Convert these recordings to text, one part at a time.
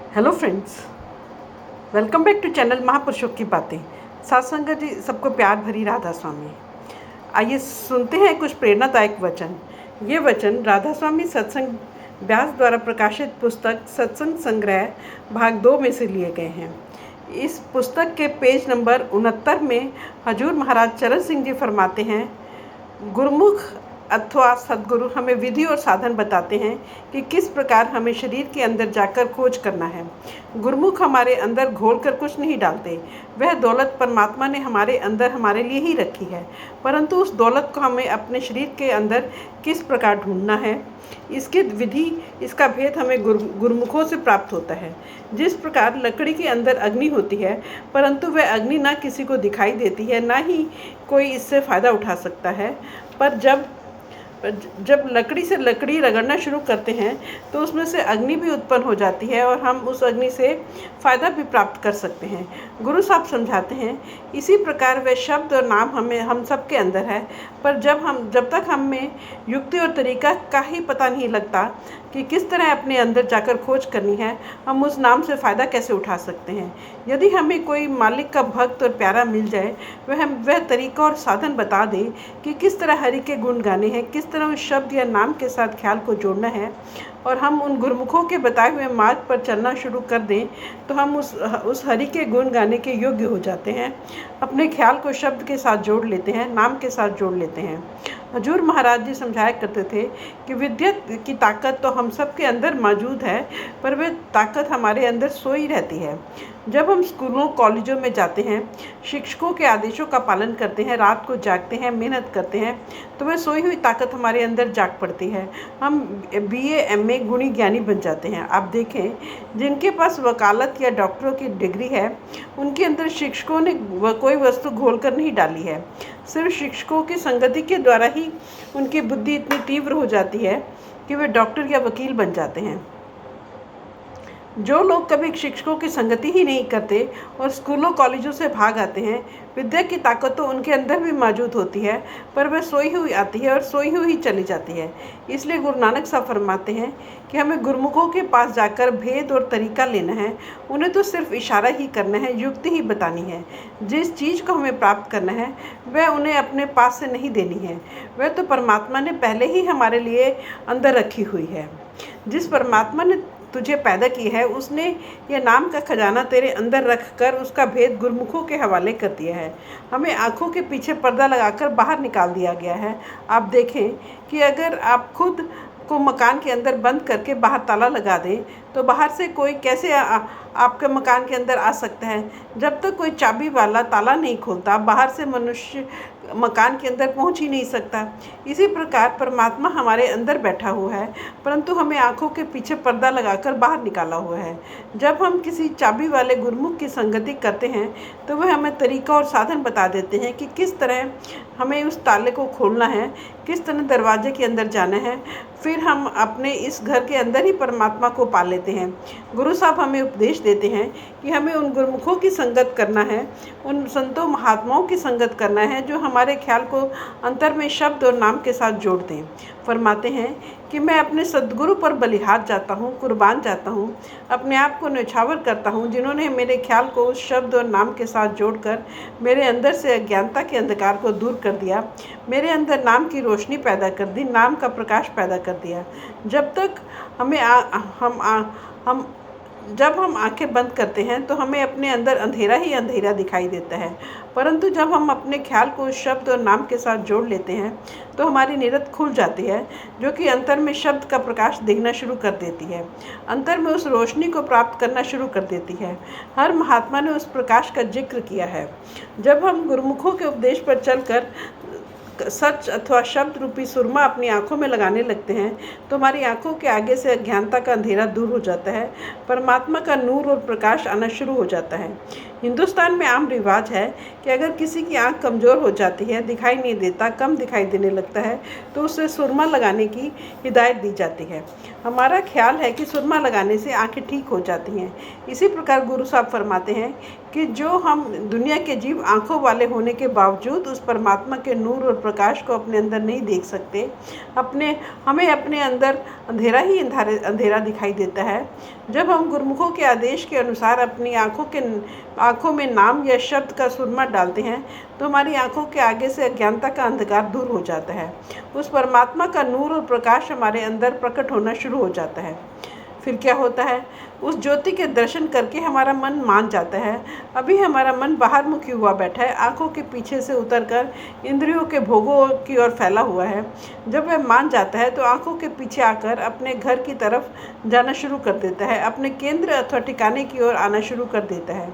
Hello friends, welcome back to channel महापुरुषों की बातें। सत्संग जी सबको प्यार भरी राधा स्वामी। आइए सुनते हैं कुछ प्रेरणादायक वचन। ये वचन राधा स्वामी सत्संग व्यास द्वारा प्रकाशित पुस्तक सत्संग संग्रह भाग 2 में से लिए गए हैं। इस पुस्तक के पेज नंबर 69 में हजूर महाराज चरण सिंह जी फरमाते हैं, गुरुमुख अथवा सदगुरु हमें विधि और साधन बताते हैं कि किस प्रकार हमें शरीर के अंदर जाकर खोज करना है। गुरुमुख हमारे अंदर घोल कर कुछ नहीं डालते। वह दौलत परमात्मा ने हमारे अंदर हमारे लिए ही रखी है, परंतु उस दौलत को हमें अपने शरीर के अंदर किस प्रकार ढूंढना है, इसकी विधि, इसका भेद हमें गुरुमुखों से प्राप्त होता है। जिस प्रकार लकड़ी के अंदर अग्नि होती है, परंतु वह अग्नि ना किसी को दिखाई देती है, ना ही कोई इससे फ़ायदा उठा सकता है। पर जब लकड़ी से लकड़ी रगड़ना शुरू करते हैं तो उसमें से अग्नि भी उत्पन्न हो जाती है और हम उस अग्नि से फ़ायदा भी प्राप्त कर सकते हैं। गुरु साहब समझाते हैं, इसी प्रकार वह शब्द और नाम हम सब के अंदर है, पर जब तक हमें युक्ति और तरीका का ही पता नहीं लगता कि किस तरह अपने अंदर जाकर खोज करनी है, हम उस नाम से फ़ायदा कैसे उठा सकते हैं। यदि हमें कोई मालिक का भक्त और प्यारा मिल जाए, वह तरीका और साधन बता दे कि किस तरह हरि के गुण गाने हैं, किस तरह उस शब्द या नाम के साथ ख्याल को जोड़ना है, और हम उन गुरुमुखों के बताए हुए मार्ग पर चलना शुरू कर दें, तो हम उस हरि के गुण गाने के योग्य हो जाते हैं। अपने ख्याल को शब्द के साथ जोड़ लेते हैं, नाम के साथ जोड़ लेते हैं। हजूर महाराज जी समझाया करते थे कि विद्या की ताकत तो हम सब के अंदर मौजूद है, पर वह ताकत हमारे अंदर सोई रहती है। जब हम स्कूलों कॉलेजों में जाते हैं, शिक्षकों के आदेशों का पालन करते हैं, रात को जागते हैं, मेहनत करते हैं, तो वह सोई हुई ताकत हमारे अंदर जाग पड़ती है। हम BA MA गुणी ज्ञानी बन जाते हैं। आप देखें, जिनके पास वकालत या डॉक्टरों की डिग्री है, उनके अंदर शिक्षकों ने कोई वस्तु घोल कर नहीं डाली है। सिर्फ शिक्षकों की संगति के द्वारा ही उनकी बुद्धि इतनी तीव्र हो जाती है कि वे डॉक्टर या वकील बन जाते हैं। जो लोग कभी शिक्षकों की संगति ही नहीं करते और स्कूलों कॉलेजों से भाग आते हैं, विद्या की ताकत तो उनके अंदर भी मौजूद होती है, पर वह सोई हुई आती है और सोई हुई चली जाती है। इसलिए गुरु नानक साहब फरमाते हैं कि हमें गुरुमुखों के पास जाकर भेद और तरीका लेना है। उन्हें तो सिर्फ इशारा ही करना है, युक्ति ही बतानी है। जिस चीज़ को हमें प्राप्त करना है, वह उन्हें अपने पास से नहीं देनी है, वह तो परमात्मा ने पहले ही हमारे लिए अंदर रखी हुई है। जिस परमात्मा ने तुझे पैदा की है, उसने यह नाम का खजाना तेरे अंदर रखकर उसका भेद गुरुमुखों के हवाले कर दिया है। हमें आँखों के पीछे पर्दा लगाकर बाहर निकाल दिया गया है। आप देखें कि अगर आप खुद को मकान के अंदर बंद करके बाहर ताला लगा दें, तो बाहर से कोई कैसे आपके मकान के अंदर आ सकता है। जब तक कोई चाबी वाला ताला नहीं खोलता, बाहर से मनुष्य मकान के अंदर पहुंच ही नहीं सकता। इसी प्रकार परमात्मा हमारे अंदर बैठा हुआ है, परंतु हमें आंखों के पीछे पर्दा लगाकर बाहर निकाला हुआ है। जब हम किसी चाबी वाले गुरुमुख की संगति करते हैं, तो वह हमें तरीका और साधन बता देते हैं कि किस तरह हमें उस ताले को खोलना है, किस तरह दरवाजे के अंदर जाना है। फिर हम अपने इस घर के अंदर ही परमात्मा को पा लेते हैं। गुरु साहब हमें उपदेश देते हैं कि हमें उन गुरुमुखों की संगत करना है, उन संतों महात्माओं की संगत करना है, जो हमारे ख्याल को अंतर में शब्द और नाम के साथ जोड़ दें। फरमाते हैं कि मैं अपने सद्गुरु पर बलिहार जाता हूँ, कुर्बान जाता हूँ, अपने आप को न्यौछावर करता हूँ, जिन्होंने मेरे ख्याल को उस शब्द और नाम के साथ जोड़कर मेरे अंदर से अज्ञानता के अंधकार को दूर कर दिया, मेरे अंदर नाम की रोशनी पैदा कर दी, नाम का प्रकाश पैदा कर दिया। जब हम आंखें बंद करते हैं, तो हमें अपने अंदर अंधेरा ही अंधेरा दिखाई देता है, परंतु जब हम अपने ख्याल को उस शब्द और नाम के साथ जोड़ लेते हैं, तो हमारी नीरद खुल जाती है, जो कि अंतर में शब्द का प्रकाश दिखना शुरू कर देती है, अंतर में उस रोशनी को प्राप्त करना शुरू कर देती है। हर महात्मा ने उस प्रकाश का जिक्र किया है। जब हम गुरुमुखों के उपदेश पर चलकर सच अथवा शब्द रूपी सुरमा अपनी आंखों में लगाने लगते हैं, तो हमारी आंखों के आगे से अज्ञानता का अंधेरा दूर हो जाता है, परमात्मा का नूर और प्रकाश आना शुरू हो जाता है। हिंदुस्तान में आम रिवाज है कि अगर किसी की आंख कमज़ोर हो जाती है, दिखाई नहीं देता, कम दिखाई देने लगता है, तो उसे सुरमा लगाने की हिदायत दी जाती है। हमारा ख्याल है कि सुरमा लगाने से आंखें ठीक हो जाती हैं। इसी प्रकार गुरु साहब फरमाते हैं कि जो हम दुनिया के जीव आंखों वाले होने के बावजूद उस परमात्मा के नूर और प्रकाश को अपने अंदर नहीं देख सकते, हमें अपने अंदर अंधेरा ही अंधेरा दिखाई देता है। जब हम गुरुमुखों के आदेश के अनुसार अपनी आँखों में नाम या शब्द का सुरमा डालते हैं तो हमारी आँखों के आगे से अज्ञानता का अंधकार दूर हो जाता है। उस परमात्मा का नूर और प्रकाश हमारे अंदर प्रकट होना शुरू हो जाता है। फिर क्या होता है? उस ज्योति के दर्शन करके हमारा मन मान जाता है। अभी हमारा मन बाहर मुखी हुआ बैठा है, आंखों के पीछे से उतरकर इंद्रियों के भोगों की ओर फैला हुआ है। जब वह मान जाता है तो आंखों के पीछे आकर अपने घर की तरफ जाना शुरू कर देता है, अपने केंद्र अथवा ठिकाने की ओर आना शुरू कर देता है।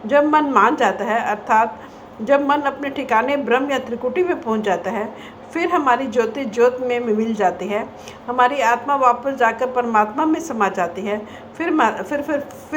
जब मन मान जाता है, अर्थात जब मन अपने ठिकाने ब्रह्म या त्रिकुटी में पहुंच जाता है, फिर हमारी ज्योति ज्योत में मिल जाती है। हमारी आत्मा वापस जाकर परमात्मा में समा जाती है। फिर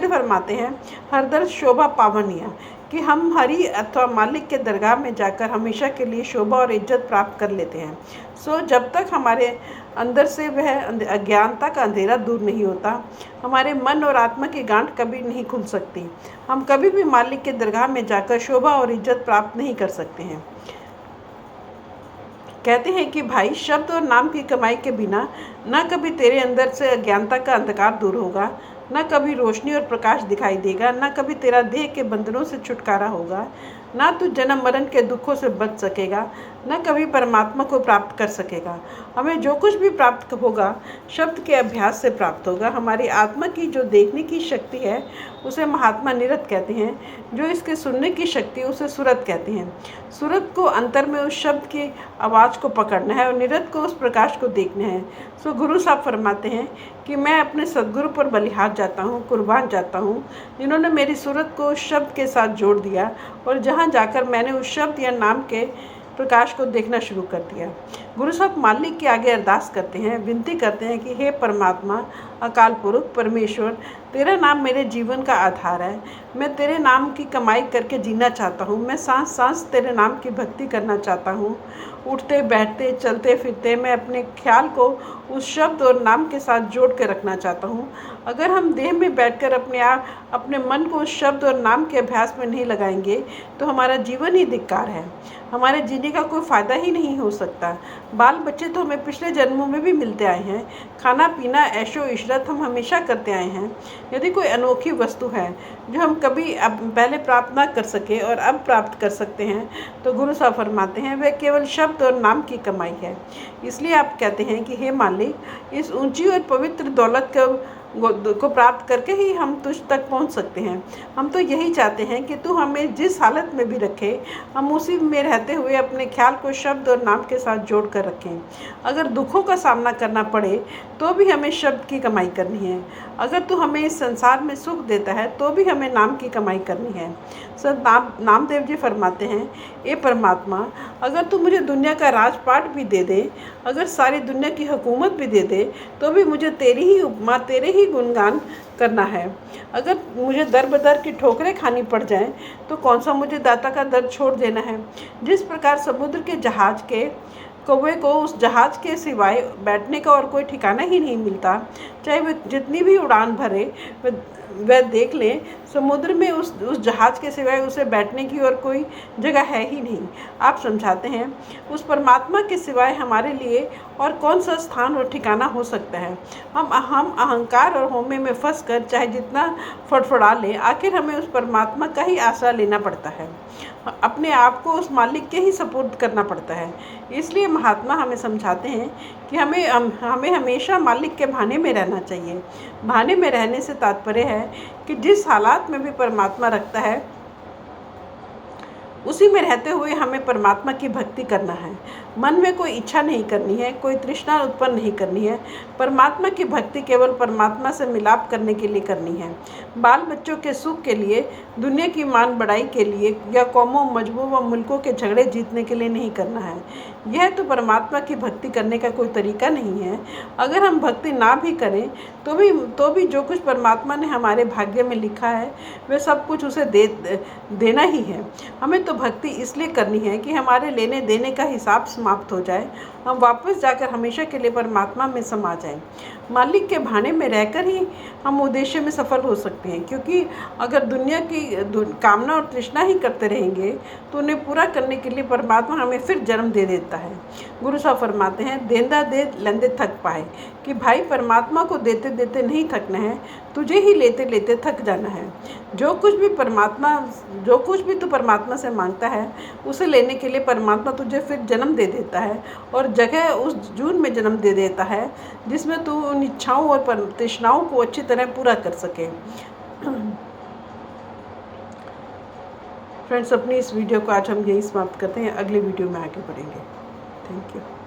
फरमाते हैं, हरदर्द शोभा पावनिया, कि हम हरि अथवा मालिक के दरगाह में जाकर हमेशा के लिए शोभा और इज्जत प्राप्त कर लेते हैं। सो जब तक हमारे अंदर से वह अज्ञानता का अंधेरा दूर नहीं होता, हमारे मन और आत्मा की गांठ कभी नहीं खुल सकती। हम कभी भी मालिक के दरगाह में जाकर शोभा और इज्जत प्राप्त नहीं कर सकते हैं। कहते हैं कि भाई, शब्द और नाम की कमाई के बिना न कभी तेरे अंदर से अज्ञानता का अंधकार दूर होगा, न कभी रोशनी और प्रकाश दिखाई देगा, न कभी तेरा देह के बंधनों से छुटकारा होगा, ना तू जन्म मरण के दुखों से बच सकेगा, न कभी परमात्मा को प्राप्त कर सकेगा। हमें जो कुछ भी प्राप्त होगा शब्द के अभ्यास से प्राप्त होगा। हमारी आत्मा की जो देखने की शक्ति है उसे महात्मा निरत कहते हैं, जो इसके सुनने की शक्ति उसे सुरत कहते हैं। सुरत को अंतर में उस शब्द की आवाज़ को पकड़ना है और निरत को उस प्रकाश को देखना है। सो गुरु साहब फरमाते हैं कि मैं अपने सद्गुरु पर बलिहार जाता हूँ, कुर्बान जाता हूँ, जिन्होंने मेरी सूरत को उस शब्द के साथ जोड़ दिया और जहाँ जाकर मैंने उस शब्द या नाम के प्रकाश को देखना शुरू कर दिया। गुरु साहब मालिक के आगे अरदास करते हैं, विनती करते हैं कि हे परमात्मा, अकाल पुरुष, परमेश्वर, तेरा नाम मेरे जीवन का आधार है। मैं तेरे नाम की कमाई करके जीना चाहता हूँ। मैं सांस सांस तेरे नाम की भक्ति करना चाहता हूँ। उठते बैठते चलते फिरते मैं अपने ख्याल को उस शब्द और नाम के साथ जोड़ के रखना चाहता हूँ। अगर हम देह में बैठकर अपने मन को उस शब्द और नाम के अभ्यास में नहीं लगाएंगे तो हमारा जीवन ही धिक्कार है। हमारे जीने का कोई फ़ायदा ही नहीं हो सकता। बाल बच्चे तो हमें पिछले जन्मों में भी मिलते आए हैं। खाना पीना ऐशो इशरत हम हमेशा करते आए हैं। यदि कोई अनोखी वस्तु है जो हम कभी पहले प्राप्त ना कर सके और अब प्राप्त कर सकते हैं तो गुरु साहब फरमाते हैं वह केवल शब्द और नाम की कमाई है। इसलिए आप कहते हैं कि हे मालिक, इस ऊंची और पवित्र दौलत को प्राप्त करके ही हम तुझ तक पहुंच सकते हैं। हम तो यही चाहते हैं कि तू हमें जिस हालत में भी रखे, हम उसी में रहते हुए अपने ख्याल को शब्द और नाम के साथ जोड़ कर रखें। अगर दुखों का सामना करना पड़े तो भी हमें शब्द की कमाई करनी है। अगर तू हमें इस संसार में सुख देता है तो भी हमें नाम की कमाई करनी है। संत नामदेव जी फरमाते हैं, ए परमात्मा, अगर तू मुझे दुनिया का राजपाट भी दे दे, अगर सारी दुनिया की हुकूमत भी दे दे, तो भी मुझे तेरी ही उपमा, तेरे ही गुणगान करना है। अगर मुझे दर बदर की ठोकरें खानी पड़ जाएं तो कौन सा मुझे दाता का दर्द छोड़ देना है। जिस प्रकार समुद्र के जहाज के कौवे को उस जहाज के सिवाय बैठने का और कोई ठिकाना ही नहीं मिलता, चाहे वह जितनी भी उड़ान भरे, वह देख लें, समुद्र में उस जहाज के सिवाय उसे बैठने की और कोई जगह है ही नहीं। आप समझाते हैं उस परमात्मा के सिवाय हमारे लिए और कौन सा स्थान और ठिकाना हो सकता है। हम अहंकार और होमे में फंस कर चाहे जितना फड़फड़ा लें, आखिर हमें उस परमात्मा का ही आसरा लेना पड़ता है। अपने आप को उस मालिक के ही सपुर्द करना पड़ता है। इसलिए महात्मा हमें समझाते हैं कि हमें हमेशा मालिक के भाने में रहना चाहिए। भाने में रहने से तात्पर्य है कि जिस हालात में भी परमात्मा रखता है उसी में रहते हुए हमें परमात्मा की भक्ति करना है। मन में कोई इच्छा नहीं करनी है, कोई तृष्णा उत्पन्न नहीं करनी है। परमात्मा की भक्ति केवल परमात्मा से मिलाप करने के लिए करनी है। बाल बच्चों के सुख के लिए, दुनिया की मान बढ़ाई के लिए या कौमों, मजहबों व मुल्कों के झगड़े जीतने के लिए नहीं करना है। यह तो परमात्मा की भक्ति करने का कोई तरीका नहीं है। अगर हम भक्ति ना भी करें तो भी जो कुछ परमात्मा ने हमारे भाग्य में लिखा है वह सब कुछ उसे देना ही है। हमें तो भक्ति इसलिए करनी है कि हमारे लेने देने का हिसाब समाप्त हो जाए, हम वापस जाकर हमेशा के लिए परमात्मा में समा जाएं। मालिक के भाने में रहकर ही हम उद्देश्य में सफल हो सकते हैं, क्योंकि अगर दुनिया की कामना और तृष्णा ही करते रहेंगे तो उन्हें पूरा करने के लिए परमात्मा हमें फिर जन्म दे देता है। गुरु साहब फरमाते हैं, देंदा दे लेंदे थक पाए, कि भाई परमात्मा को देते देते नहीं थकना है, तुझे ही लेते लेते थक जाना है। जो कुछ भी तू परमात्मा से मांगता है उसे लेने के लिए परमात्मा तुझे फिर जन्म दे देता है, और जगह उस जून में जन्म दे देता है जिसमें तू उन इच्छाओं और तृष्णाओं को अच्छी तरह पूरा कर सके। फ्रेंड्स, अपनी इस वीडियो को आज हम यही समाप्त करते हैं। अगले वीडियो में आगे बढ़ेंगे। Thank you.